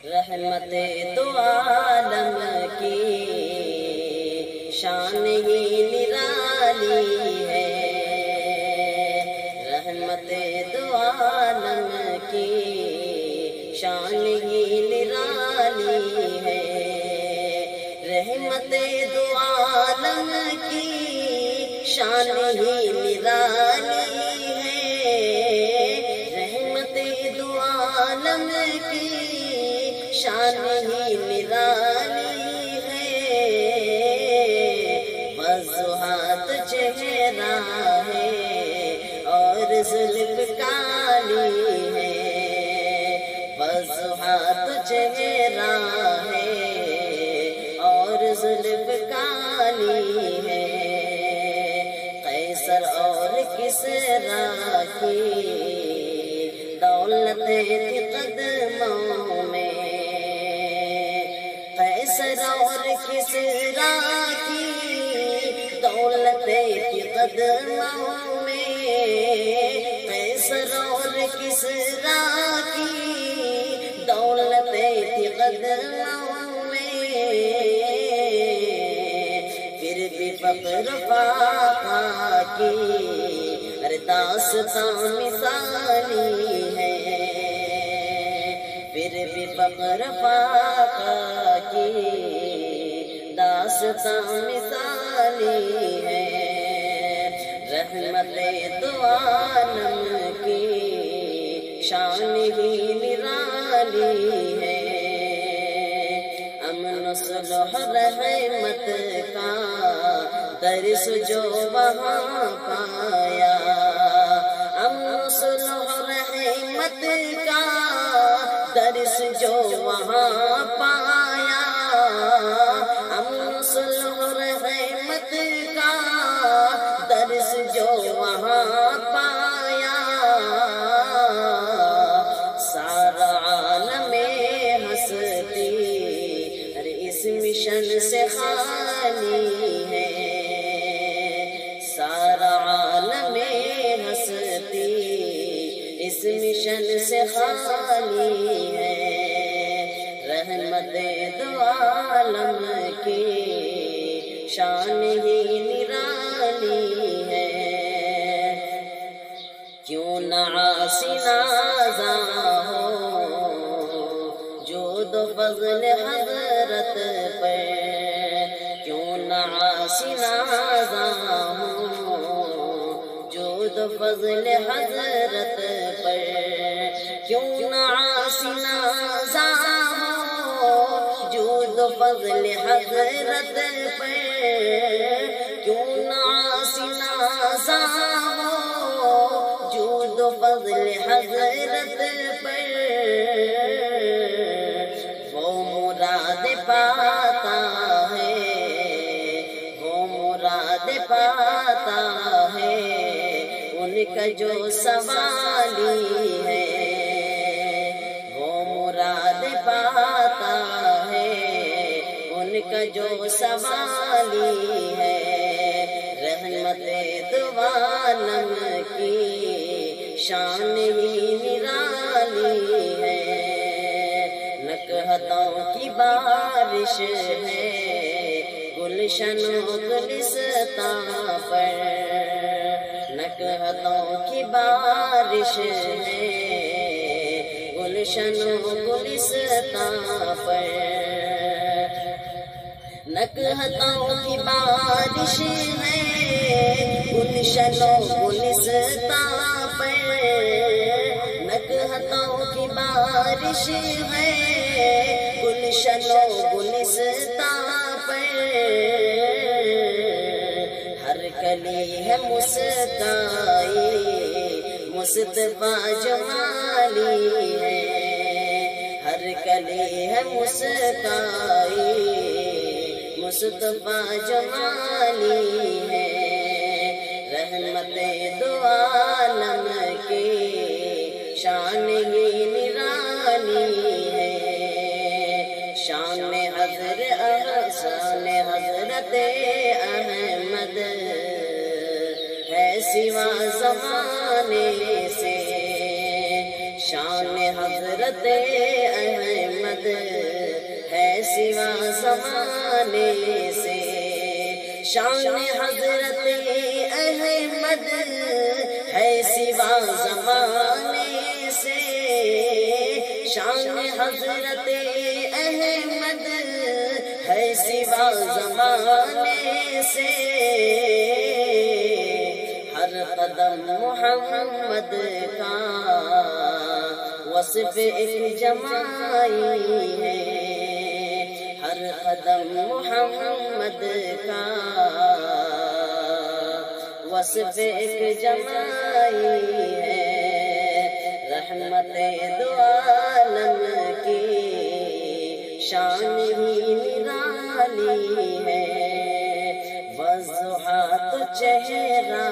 رحمت دو عالم کی شان ہی نرالی ہے، رحمت دو عالم کی شان ہی نرالی ہے، رحمت دو عالم کی شان ہی نرالی ہے، رحمت دو عالم کی شان ہی نرالی ہے، وضوحات چہرہ ہے اور زلف کالی ہے، وضوحات چہرہ ہے اور زلف کالی ہے، قیصر اور کسریٰ کی دولت تھی قدموں میں، قیصر اور کسریٰ کی دولت تھی قدموں میں، قیصر اور کسریٰ کی دولت تھی قدموں میں، پھر بھی فخر فاقہ کی ہر داستان مثالی ہے، پھر بھی فخر فاقہ کی داستان مثالی ہے، رحمت دو عالم کی شان ہی نرالی ہے، امن و صلح رحمت کا درس جو وہاں پایا، امن و صلح رحمت کا درس جو وہاں پایا، امن و صلح رحمت کا درس جو وہاں پایا، سارا عالم ہستی ہر اس مشن سے خالی ہے، سارا عالم ہستی اس مشن سے خالی ہے، رحمت دو عالم کی شان ہی نرالی ہے، کیوں نہ عاصی نازاں ہو جود و فضل حضرت پر، کیوں نہ عاصی نازاں ہو جود و فضل حضرت پر، کیوں نہ عاصی نازاں ہو جود و فضل حضرت پر، کیوں نہ عاصی نازاں ہو جود و فضل حضرت پر، وہ مراد پاتا ہے، وہ مراد پاتا ہے ان کا جو سوالی ہے، وہ مراد پاتا ہے ان کا جو سوالی ہے، رحمت دو عالم کی شان ہی نرالی ہے، نکہتوں کی بارش ہے گلشن و گلستاں پر، نکہتوں کی بارش ہے گلشن و گلستاں پر، نکہتوں کی بارش ہے گلشن و گلستاں پر، نکہتوں کی بارش ہے گلشن و گلستاں پر، ہر کلی ہے مسکائی مصطفیٰ جمالی ہے، ہر کلی ہے مسکائی مصطفیٰ جمالی ہے، رحمت دو عالم کی شان ہی نرالی ہے، شان حضرت احمد ہے سوا زمانے سے، شان حضرت احمد احمد ہے سوا زمانے سے، شان حضرت احمد ہے سوا زمانے سے، شان حضرت احمد ہے سوا زمانے سے، ہر قدم محمد کا وصف ایک جمائی ہے، ہر قدم محمد کا وصف ایک جمائی ہے، رحمت دو عالم کی شان ہی نرالی ہے، والضحیٰ تو چہرہ